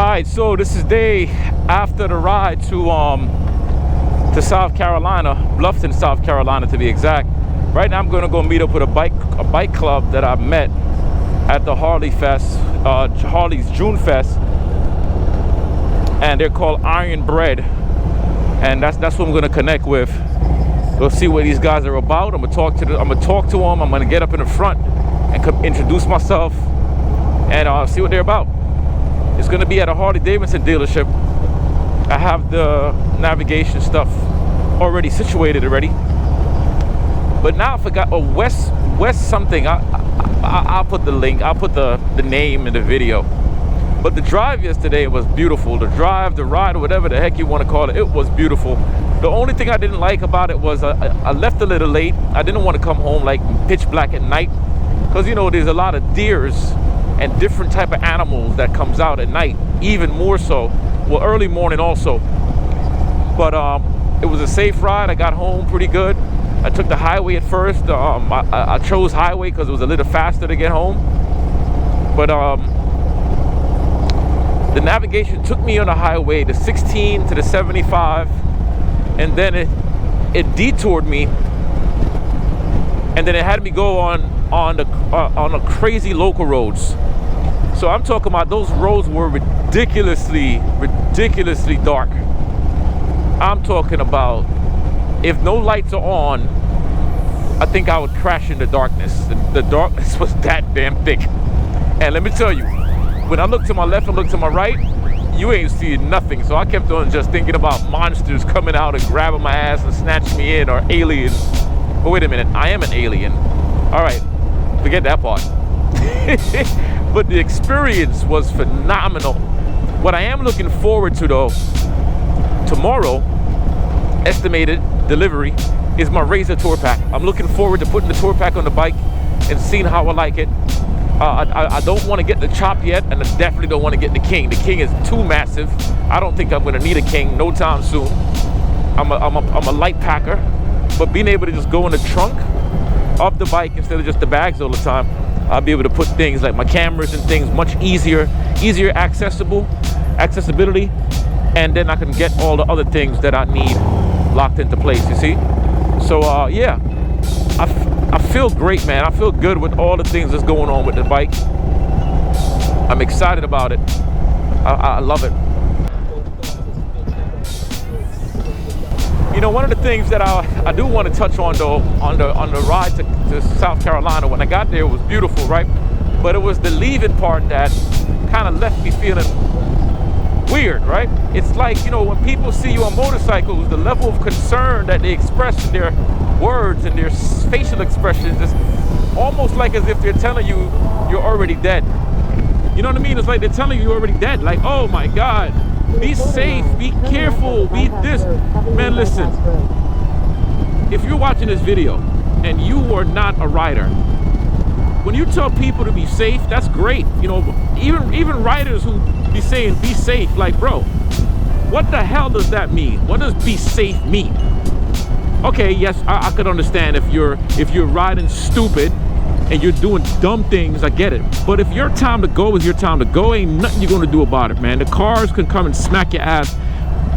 Alright, so this is day after the ride to South Carolina, Bluffton, South Carolina to be exact. Right now I'm gonna go meet up with a bike club that I met at the Harley's June Fest, and they're called Iron Bread, and that's what I'm gonna connect with. We'll see what these guys are about. I'm gonna talk to them. I'm gonna get up in the front and introduce myself and see what they're about. It's gonna be at a Harley Davidson dealership. I have the navigation stuff already situated already. But now I forgot, West something. I'll put the link. I'll put the name in the video. But the drive yesterday was beautiful. The drive, the ride, or whatever the heck you want to call it, it was beautiful. The only thing I didn't like about it was I left a little late. I didn't want to come home like pitch black at night, because you know there's a lot of deers and different type of animals that comes out at night, even more so. Well, early morning also. But it was a safe ride. I got home pretty good. I took the highway at first. I chose highway because it was a little faster to get home. But the navigation took me on the highway, the 16 to the 75, and then it detoured me, and then it had me go on the crazy local roads. So I'm talking about those roads were ridiculously dark. I'm talking about if no lights are on, I think I would crash in the darkness. The darkness was that damn thick. And let me tell you, when I look to my left and look to my right, you ain't seeing nothing. So I kept on just thinking about monsters coming out and grabbing my ass and snatching me in, or aliens. But wait a minute, I am an alien. All right, forget that part. But the experience was phenomenal. What I am looking forward to though, tomorrow, estimated delivery, is my Razor tour pack. I'm looking forward to putting the tour pack on the bike and seeing how I like it. I don't want to get the Chop yet, and I definitely don't want to get the King. The King is too massive. I don't think I'm going to need a King no time soon. I'm a light packer, but being able to just go in the trunk of the bike instead of just the bags all the time, I'll be able to put things like my cameras and things much easier accessibility, and then I can get all the other things that I need locked into place, you see? So yeah, I feel great, man. I feel good with all the things that's going on with the bike. I'm excited about it. I love it. You know, one of the things that I do want to touch on though, on the ride to South Carolina, when I got there, it was beautiful, right? But it was the leaving part that kind of left me feeling weird, right? It's like, you know, when people see you on motorcycles, the level of concern that they express in their words and their facial expressions is almost like as if they're telling you you're already dead. You know what I mean? It's like they're telling you you're already dead. Like, oh my God, be safe, be careful, be this. Man, listen, if you're watching this video and you are not a rider, when you tell people to be safe, that's great. You know, even riders who be saying be safe, like, bro, what the hell does that mean? What does be safe mean? Okay, yes, I could understand if you're riding stupid and you're doing dumb things, I get it. But if your time to go is your time to go, ain't nothing you're gonna do about it, man. The cars can come and smack your ass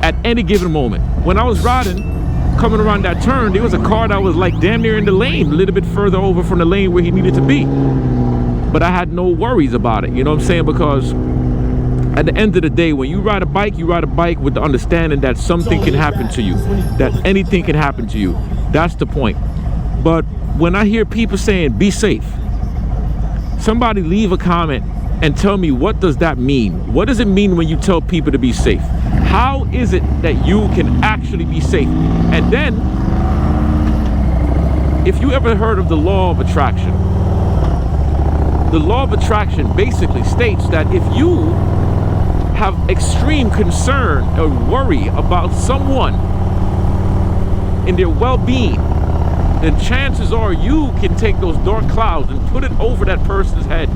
at any given moment. When I was riding, coming around that turn, there was a car that was like damn near in the lane, a little bit further over from the lane where he needed to be. But I had no worries about it, you know what I'm saying? Because at the end of the day, when you ride a bike with the understanding that something can happen to you, that anything can happen to you. That's the point. But when I hear people saying be safe, somebody leave a comment and tell me, what does that mean? What does it mean when you tell people to be safe? How is it that you can actually be safe? And then, if you ever heard of the law of attraction, the law of attraction basically states that if you have extreme concern or worry about someone in their well-being, then chances are you can take those dark clouds and put it over that person's head.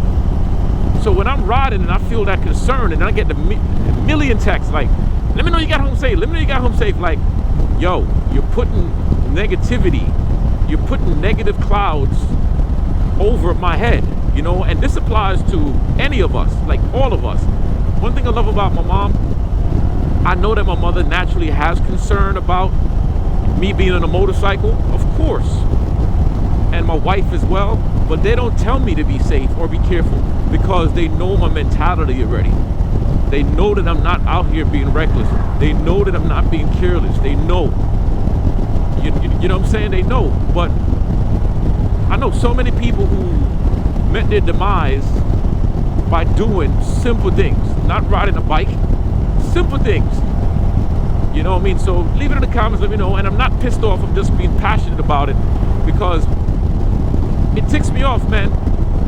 So when I'm riding and I feel that concern, and I get the million texts like, let me know you got home safe, let me know you got home safe, like, yo, you're putting negativity, you're putting negative clouds over my head, you know. And this applies to any of us, like all of us. one thing I love about my mom, I know that my mother naturally has concern about me being on a motorcycle, of course, and my wife as well, but they don't tell me to be safe or be careful because they know my mentality already. They know that I'm not out here being reckless. They know that I'm not being careless. They know. You know what I'm saying? They know. But I know so many people who met their demise by doing simple things, not riding a bike, simple things. You know what I mean? So leave it in the comments, let me know. And I'm not pissed off, I'm just being passionate about it because it ticks me off, man.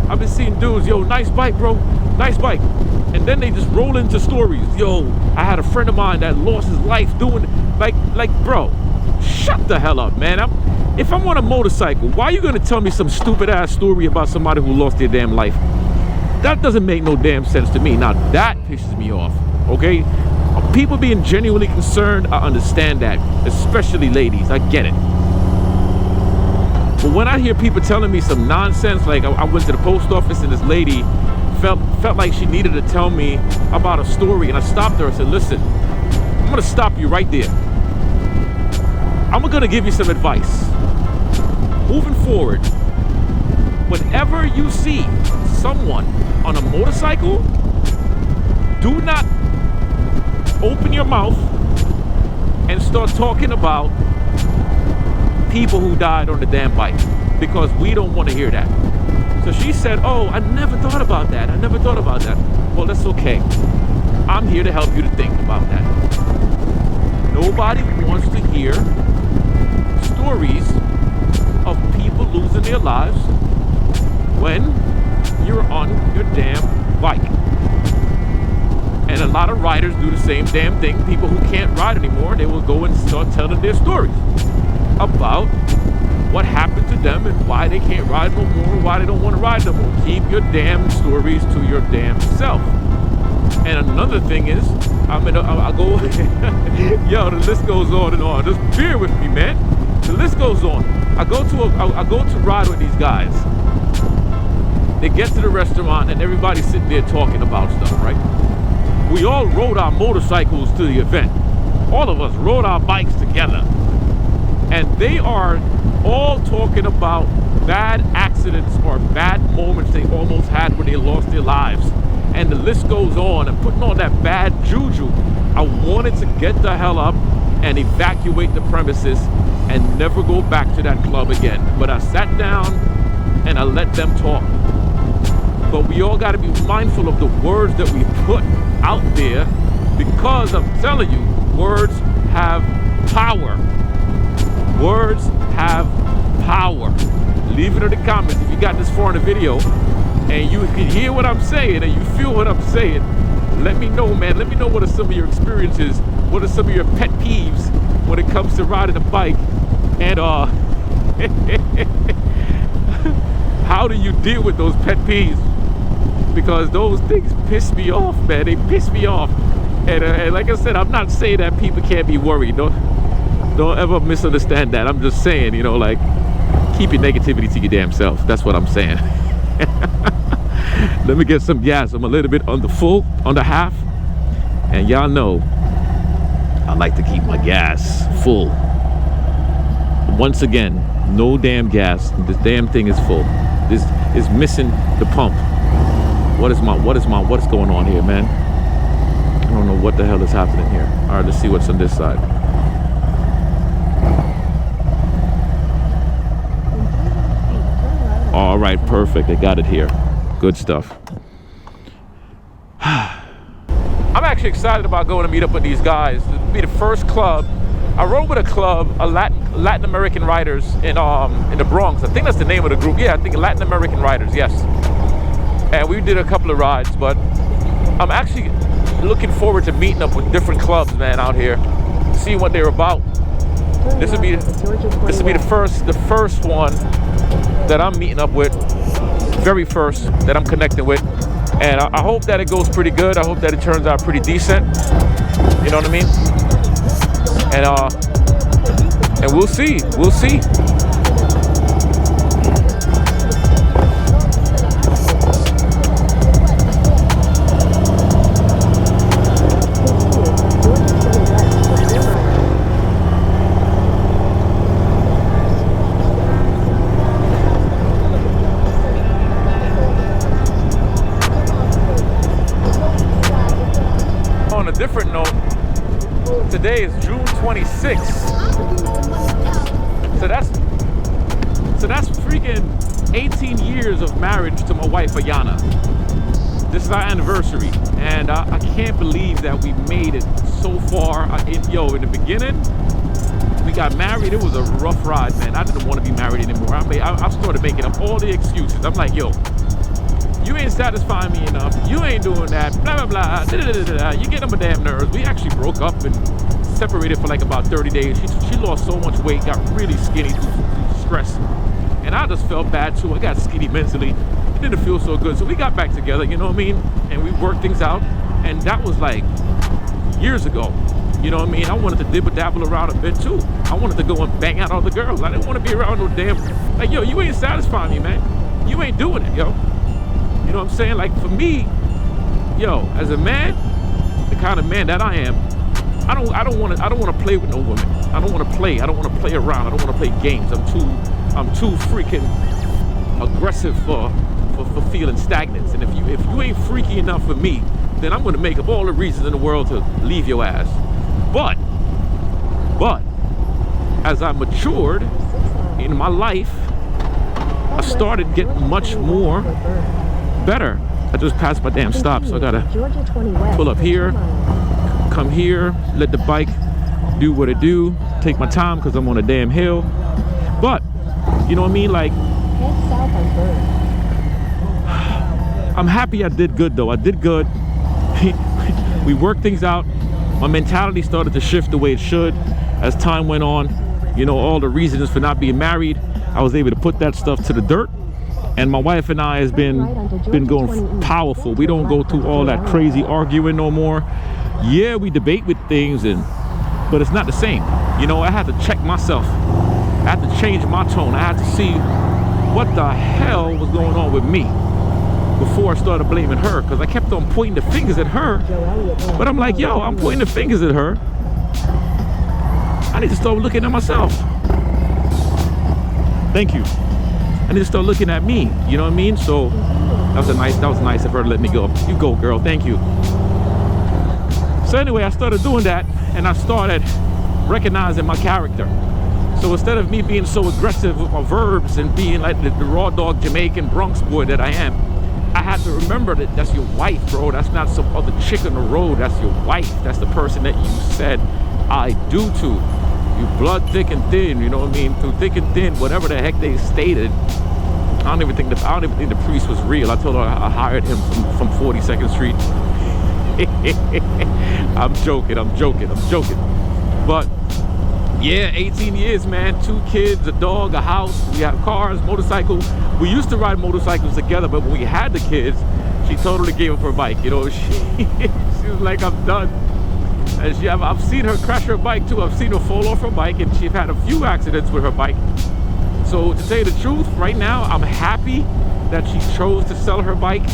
I've been seeing dudes, yo, nice bike, bro, nice bike. And then they just roll into stories. Yo, I had a friend of mine that lost his life doing, like, bro, shut the hell up, man. If I'm on a motorcycle, why are you gonna tell me some stupid ass story about somebody who lost their damn life? That doesn't make no damn sense to me. Now that pisses me off, okay? People being genuinely concerned, I understand that, especially ladies, I get it. But when I hear people telling me some nonsense, like I went to the post office and this lady felt like she needed to tell me about a story, and I stopped her and said, listen, I'm gonna stop you right there. I'm gonna give you some advice. Moving forward, whenever you see someone on a motorcycle, do not open your mouth and start talking about people who died on the damn bike, because we don't want to hear that. So she said, oh, I never thought about that. I never thought about that. Well, that's okay. I'm here to help you to think about that. Nobody wants to hear stories of people losing their lives when you're on your damn bike. And a lot of riders do the same damn thing. People who can't ride anymore, they will go and start telling their stories about what happened to them and why they can't ride no more, why they don't want to ride no more. Keep your damn stories to your damn self. And another thing is, I go, yo, the list goes on and on. Just bear with me, man. The list goes on. I go to ride with these guys. They get to the restaurant and everybody's sitting there talking about stuff, right? We all rode our motorcycles to the event. All of us rode our bikes together. And they are all talking about bad accidents or bad moments they almost had where they lost their lives. And the list goes on, and putting on that bad juju. I wanted to get the hell up and evacuate the premises and never go back to that club again. But I sat down and I let them talk. But we all got to be mindful of the words that we put out there, because I'm telling you, words have power. Words have power. Leave it in the comments if you got this far in the video and you can hear what I'm saying and you feel what I'm saying. Let me know, man. Let me know what are some of your experiences, what are some of your pet peeves when it comes to riding a bike, and how do you deal with those pet peeves? Because those things piss me off, man. They piss me off. And like I said, I'm not saying that people can't be worried. Don't ever misunderstand that. I'm just saying, you know, like, keep your negativity to your damn self. That's what I'm saying. Let me get some gas. I'm a little bit on the half. And y'all know, I like to keep my gas full. Once again, no damn gas. This damn thing is full. This is missing the pump. What is going on here, man? I don't know what the hell is happening here. All right, let's see what's on this side. All right, perfect. They got it here. Good stuff. I'm actually excited about going to meet up with these guys. It'll be the first club. I rode with a club, Latin American riders in the Bronx. I think that's the name of the group. Yeah, I think Latin American riders. Yes. And we did a couple of rides, but I'm actually looking forward to meeting up with different clubs, man, out here, seeing what they're about. This would be the first one that I'm meeting up with, very first that I'm connecting with, and I hope that it goes pretty good. I hope that it turns out pretty decent. You know what I mean? And we'll see. We'll see. on a different note, today is June 26th. So that's freaking 18 years of marriage to my wife, Ayana. This is our anniversary, and I can't believe that we made it so far. In the beginning, we got married. It was a rough ride, man. I didn't want to be married anymore. I started making up all the excuses. I'm like, yo, you ain't satisfying me enough. You ain't doing that. Blah, blah, blah. Da, da, da, da, da. You get on my damn nerves. We actually broke up and separated for like about 30 days. She lost so much weight, got really skinny through stress. And I just felt bad too. I got skinny mentally. It didn't feel so good. So we got back together, you know what I mean? And we worked things out. And that was like years ago. You know what I mean? I wanted to dibble-dabble around a bit too. I wanted to go and bang out all the girls. I didn't want to be around no damn, like, yo, you ain't satisfying me, man. You ain't doing it, yo. You know what I'm saying? Like, for me, yo, as a man, the kind of man that I am, I don't want to play with no women. I don't want to play. I don't want to play around. I don't want to play games. I'm too freaking aggressive for feeling stagnant. And if you ain't freaky enough for me, then I'm going to make up all the reasons in the world to leave your ass. But as I matured in my life, I started getting much more better. I just passed my damn stop, so I gotta pull up here, come here, let the bike do what it do, take my time because I'm on a damn hill. But you know what I mean, like, I'm happy I did good though. I did good. We worked things out. My mentality started to shift the way it should as time went on. You know, all the reasons for not being married, I was able to put that stuff to the dirt. And my wife and I has been going powerful. We don't go through all that crazy arguing no more. Yeah, we debate with things, but it's not the same. You know, I had to check myself. I had to change my tone. I had to see what the hell was going on with me before I started blaming her, because I kept on pointing the fingers at her. But I'm like, yo, I'm pointing the fingers at her. I need to start looking at myself. Thank you. I need to start looking at me. You know what I mean? So that was nice of her to let me go. You go, girl. Thank you. So anyway, I started doing that, and I started recognizing my character. So instead of me being so aggressive with my verbs and being like the raw dog Jamaican Bronx boy that I am, I had to remember that that's your wife, bro. That's not some other chick on the road. That's your wife. That's the person that you said I do to. You blood thick and thin, you know what I mean? Through thick and thin, whatever the heck they stated. I don't even think the priest was real. I told her I hired him from 42nd Street. I'm joking. But yeah, 18 years, man. 2 kids, a dog, a house. We have cars, motorcycles. We used to ride motorcycles together, but when we had the kids, she totally gave up her bike. You know, she was like, I'm done. And I've seen her crash her bike too. I've seen her fall off her bike, and she's had a few accidents with her bike. So to tell you the truth, right now, I'm happy that she chose to sell her bike.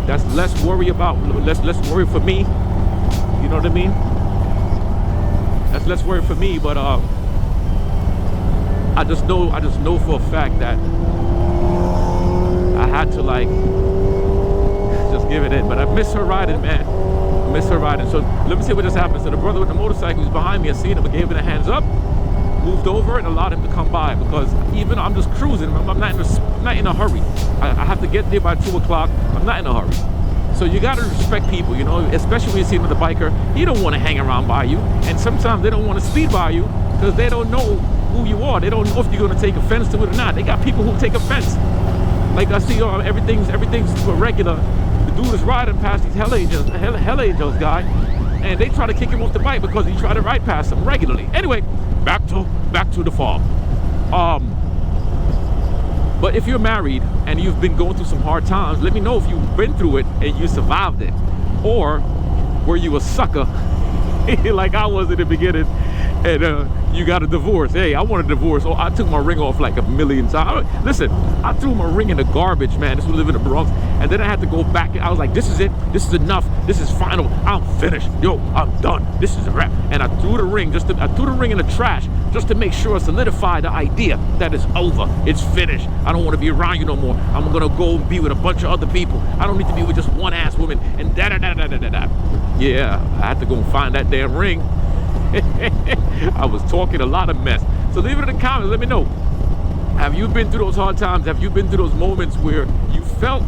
That's less worry for me. You know what I mean? That's less worry for me, but I just know for a fact that I had to, like, just give it in. But I miss her riding, man. I miss her riding. So let me see what just happened. So the brother with the motorcycle was behind me. I seen him, I gave him a hands up, moved over and allowed him to come by, because even though I'm just cruising, I'm not in a hurry. I have to get there by 2 o'clock. I'm not in a hurry. So you got to respect people, you know, especially when you see another biker. He don't want to hang around by you, and sometimes they don't want to speed by you because they don't know who you are. They don't know if you're going to take offense to it or not. They got people who take offense. Like I see, everything's regular. The dude is riding past these hell angels guy, and they try to kick him off the bike because he tried to ride past them regularly. Anyway, back to the farm. But if you're married and you've been going through some hard times, let me know if you've been through it and you survived it, or were you a sucker like I was in the beginning and you got a divorce. Hey, I want a divorce. Oh, I took my ring off like a million times. Listen, I threw my ring in the garbage, man. This was living in the Bronx. And then I had to go back. I was like, this is it. This is enough. This is final. I'm finished. Yo, I'm done. This is a wrap. And I threw the ring in the trash just to make sure I solidify the idea that it's over. It's finished. I don't want to be around you no more. I'm going to go be with a bunch of other people. I don't need to be with just one ass woman. And da-da-da-da-da-da-da. Yeah, I had to go find that damn ring. I was talking a lot of mess. So leave it in the comments. Let me know. Have you been through those hard times? Have you been through those moments where you felt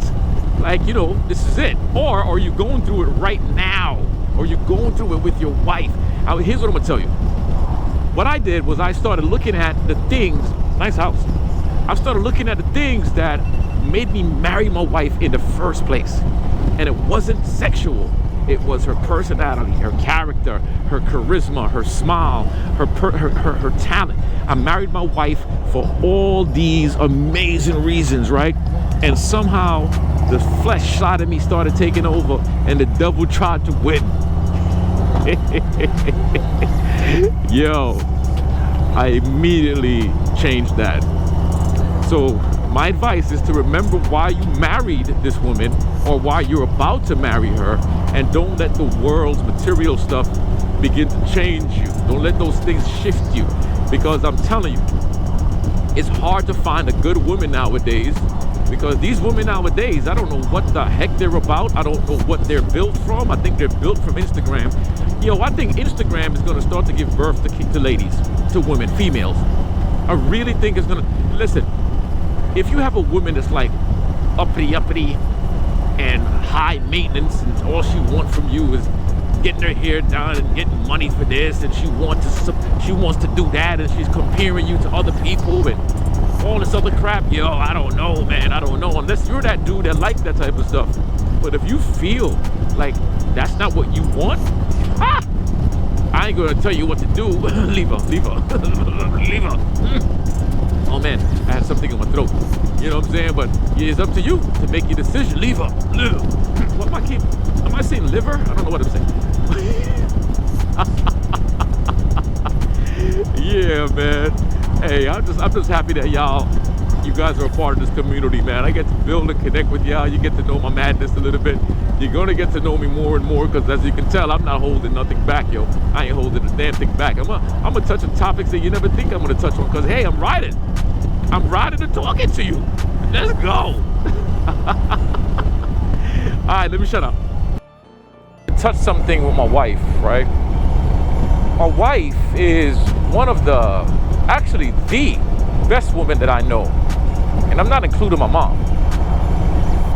like, you know, this is it? Or are you going through it right now? Or you going through it with your wife? Here's what I'm going to tell you. What I did was I started looking at the things, nice house. I started looking at the things that made me marry my wife in the first place. And it wasn't sexual. It was her personality, her character, her charisma, her smile, her talent. I married my wife for all these amazing reasons, right? And somehow the flesh side of me started taking over and the devil tried to win. Yo, I immediately changed that. So my advice is to remember why you married this woman or why you're about to marry her, and don't let the world's material stuff begin to change you. Don't let those things shift you, because I'm telling you, it's hard to find a good woman nowadays, because these women nowadays, I don't know what the heck they're about. I don't know what they're built from. I think they're built from Instagram. Yo, I think Instagram is going to start to give birth to ladies, to women, females. I really think it's going to, listen, if you have a woman that's like uppity and high maintenance, and all she wants from you is getting her hair done and getting money for this, and she wants to do that, and she's comparing you to other people and all this other crap, yo, I don't know, man, I don't know, unless you're that dude that likes that type of stuff. But if you feel like that's not what you want, I ain't gonna tell you what to do. Leave her. Oh man, I had something in my throat. You know what I'm saying? But yeah, it's up to you to make your decision. Leave her. What am I saying liver? I don't know what I'm saying. Yeah, man. Hey, I'm just happy that you guys are a part of this community, man. I get to build and connect with y'all. You get to know my madness a little bit. You're gonna get to know me more and more, because as you can tell, I'm not holding nothing back, yo. I ain't holding a damn thing back. I'm gonna touch on topics that you never think I'm gonna touch on, because hey, I'm riding and talking to you. Let's go. All right, let me shut up. Touch something with my wife, right? My wife is one of actually the best woman that I know, and I'm not including my mom.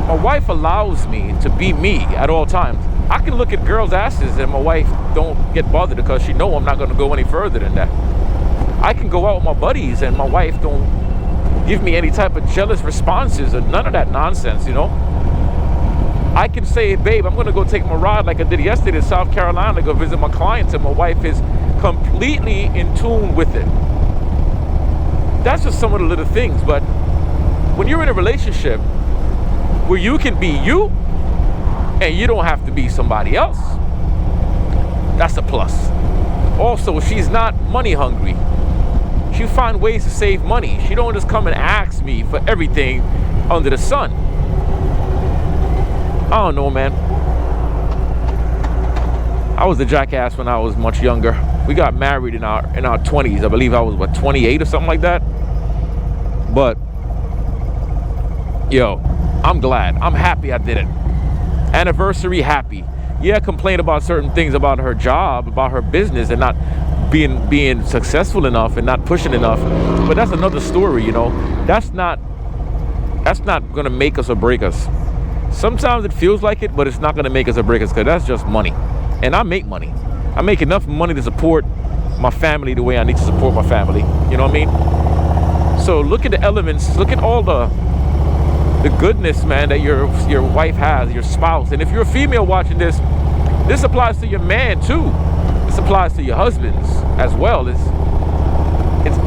My wife allows me to be me at all times. I can look at girls' asses and my wife don't get bothered, because she know I'm not going to go any further than that. I can go out with my buddies and my wife don't give me any type of jealous responses or none of that nonsense, you know. I can say, babe, I'm going to go take my ride like I did yesterday in South Carolina, go visit my clients, and my wife is completely in tune with it. That's just some of the little things. But when you're in a relationship where you can be you and you don't have to be somebody else, that's a plus. Also, she's not money hungry. She finds ways to save money. She don't just come and ask me for everything under the sun. I don't know, man. I was a jackass when I was much younger. We got married in our 20s. I believe I was, 28 or something like that. But, yo, I'm glad. I'm happy I did it. Anniversary happy. Yeah, complain about certain things about her job, about her business, and not being successful enough and not pushing enough. But that's another story, you know. That's not gonna make us or break us. Sometimes it feels like it, but it's not gonna make us or break us, because that's just money. And I make money. I make enough money to support my family the way I need to support my family. You know what I mean? So look at the elements. Look at all the goodness, man, that your wife has, your spouse. And if you're a female watching this applies to your man too. This applies to your husbands as well. It's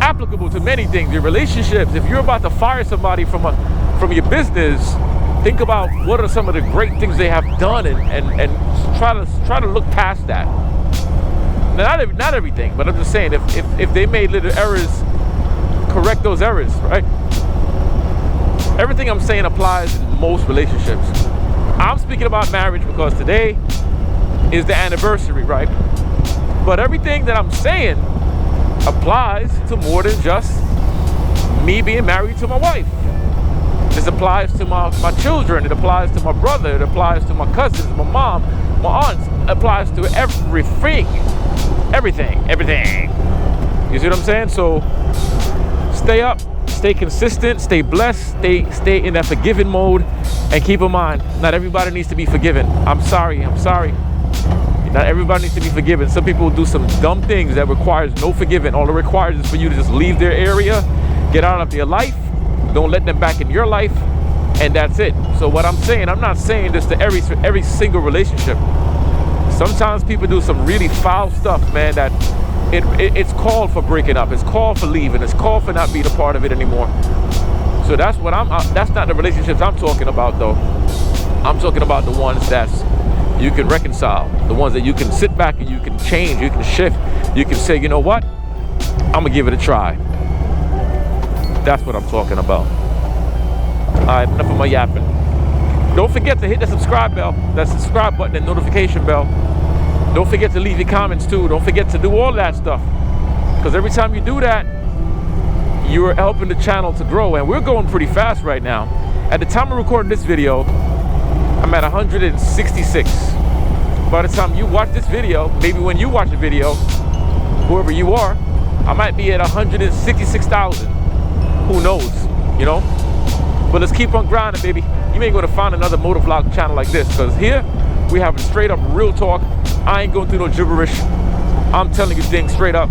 applicable to many things. Your relationships. If you're about to fire somebody from your business, think about what are some of the great things they have done, and try to look past that. not everything, but I'm just saying if they made little errors, correct those errors, right? Everything I'm saying applies in most relationships. I'm speaking about marriage because today is the anniversary, right? But everything that I'm saying applies to more than just me being married to my wife. This applies to my children. It applies to my brother. It applies to my cousins, my mom, my aunts. It applies to everything. Everything. You see what I'm saying? So stay up, stay consistent, stay blessed, stay in that forgiving mode, and keep in mind, not everybody needs to be forgiven. I'm sorry. Not everybody needs to be forgiven. Some people do some dumb things that requires no forgiving. All it requires is for you to just leave their area, get out of their life, don't let them back in your life, and that's it. So what I'm saying, I'm not saying this to every single relationship. Sometimes people do some really foul stuff, man, that it's called for breaking up, it's called for leaving, it's called for not being a part of it anymore. So that's what that's not the relationships I'm talking about, though. I'm talking about the ones that's you can reconcile, the ones that you can sit back and you can change, you can shift, you can say, you know what, I'm gonna give it a try. That's what I'm talking about. All right, enough of my yapping. Don't forget to hit the subscribe bell, that subscribe button and notification bell. Don't forget to leave your comments too. Don't forget to do all that stuff, because every time you do that, you are helping the channel to grow, and we're going pretty fast right now. At the time of recording this video, I'm at 166. By the time you watch this video, maybe when you watch the video, whoever you are, I might be at 166,000. Who knows, you know? But let's keep on grinding, baby. You ain't gonna find another motovlog channel like this, because here we have a straight up real talk. I ain't going through no gibberish. I'm telling you things straight up,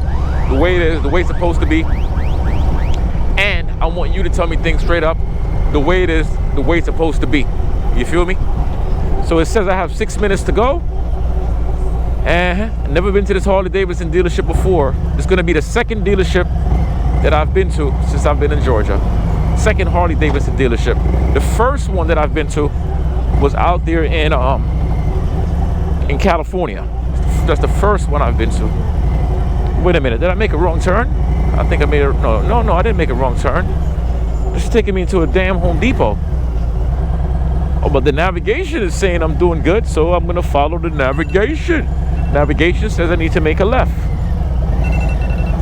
the way it is, the way it's supposed to be. And I want you to tell me things straight up, the way it is, the way it's supposed to be. You feel me? So it says I have 6 minutes to go. I've never been to this Harley-Davidson dealership before. It's gonna be the second dealership that I've been to since I've been in Georgia. Second Harley-Davidson dealership. The first one that I've been to was out there in California. That's the first one I've been to. Wait a minute, did I make a wrong turn? I think I made a, no, I didn't make a wrong turn. It's taking me to a damn Home Depot. Oh, but the navigation is saying I'm doing good, so I'm gonna follow the navigation. Navigation says I need to make a left.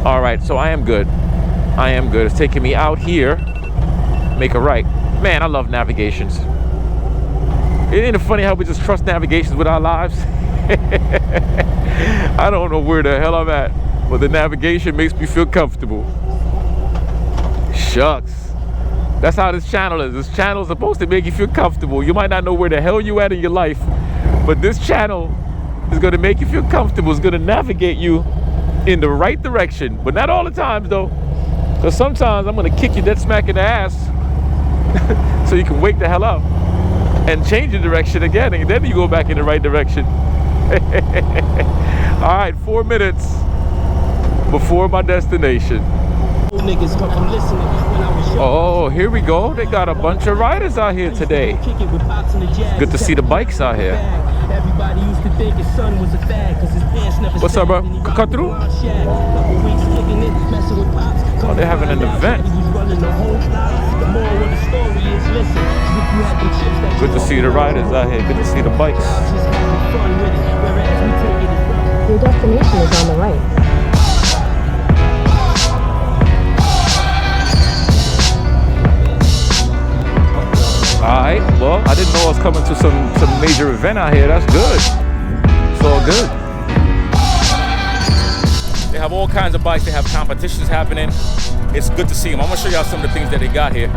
All right, so I am good. It's taking me out here, make a right. Man, I love navigations. Isn't it funny how we just trust navigations with our lives? I don't know where the hell I'm at, but the navigation makes me feel comfortable. Shucks. That's how this channel is. This channel is supposed to make you feel comfortable. You might not know where the hell you at in your life, but this channel is going to make you feel comfortable. It's going to navigate you in the right direction, but not all the times though, because sometimes I'm going to kick you dead smack in the ass so you can wake the hell up and change your direction again, and then you go back in the right direction. All right, 4 minutes before my destination. Oh, here we go. They got a bunch of riders out here today. Good to see the bikes out here. What's up, bro? Cut through? Oh, they're having an event. Good to see the riders out here. Good to see the bikes. Your destination is on the right. Alright, well, I didn't know I was coming to some major event out here. That's good. It's all good. They have all kinds of bikes. They have competitions happening. It's good to see them. I'm going to show y'all some of the things that they got here.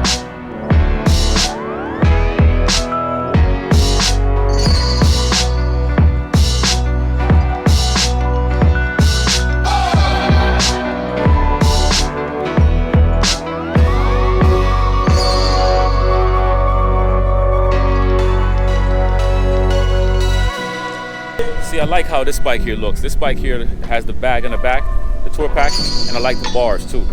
I like how this bike here looks. This bike here has the bag on the back, the tour pack, and I like the bars too.